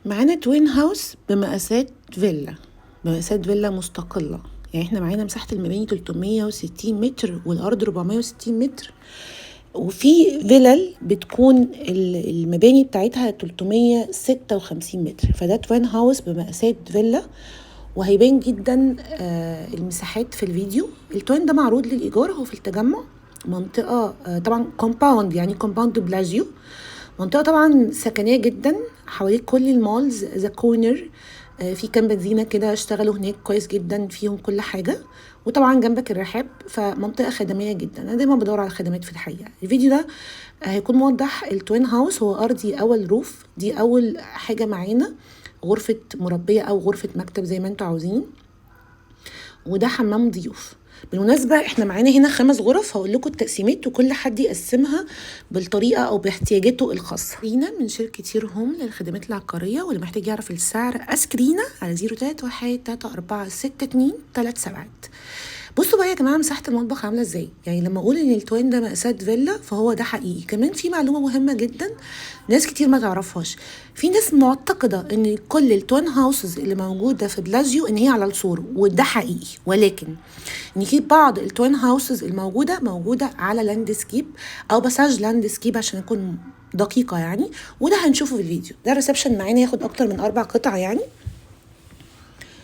معانا توين هاوس بمقاسات فيلا مستقلة. يعني احنا معانا مساحة المباني 360 متر والأرض 460 متر، وفي فيلل بتكون المباني بتاعتها 356 متر. فده توين هاوس بمقاسات فيلا، وهيبان جدا المساحات في الفيديو. التوين ده معروض للإيجار، هو في التجمع، منطقة طبعا كومباوند، يعني كومباوند بلاجيو، منطقة طبعا سكنية جدا، حواليك كل المالز، ذا كورنر، في كام بنزينة كده اشتغلوا هناك كويس جدا، فيهم كل حاجة، وطبعا جنبك الرحاب، فمنطقة خدمية جدا. أنا دايما بدور على الخدمات في الحقيقة. الفيديو ده هيكون موضح التوين هاوس. هو أرضي أول روف، دي أول حاجة معانا، غرفة مربية أو غرفة مكتب زي ما انتوا عاوزين، وده حمام ضيوف. بالمناسبة احنا معانا هنا 5 غرف، هقول لكم التقسيمات وكل حد يقسمها بالطريقة او باحتياجاته الخاصة. رينا من شركة يير هوم للخدمات العقارية، واللي محتاج يعرف السعر اسكرينا على 031-346-237. بصوا بقى يا جماعه مساحه المطبخ عامله ازاي. يعني لما اقول ان التوين ده مقاسات فيلا فهو ده حقيقي. كمان في معلومه مهمه جدا ناس كتير ما تعرفهاش. في ناس معتقده ان كل التوين هاوسز اللي موجوده في بلاجيو ان هي على السور، وده حقيقي، ولكن ان في بعض التوين هاوسز الموجوده موجوده على لاندسكيب او باساج لاندسكيب عشان اكون دقيقه يعني، وده هنشوفه في الفيديو. ده الريسبشن معانا ياخد اكتر من 4 قطع يعني.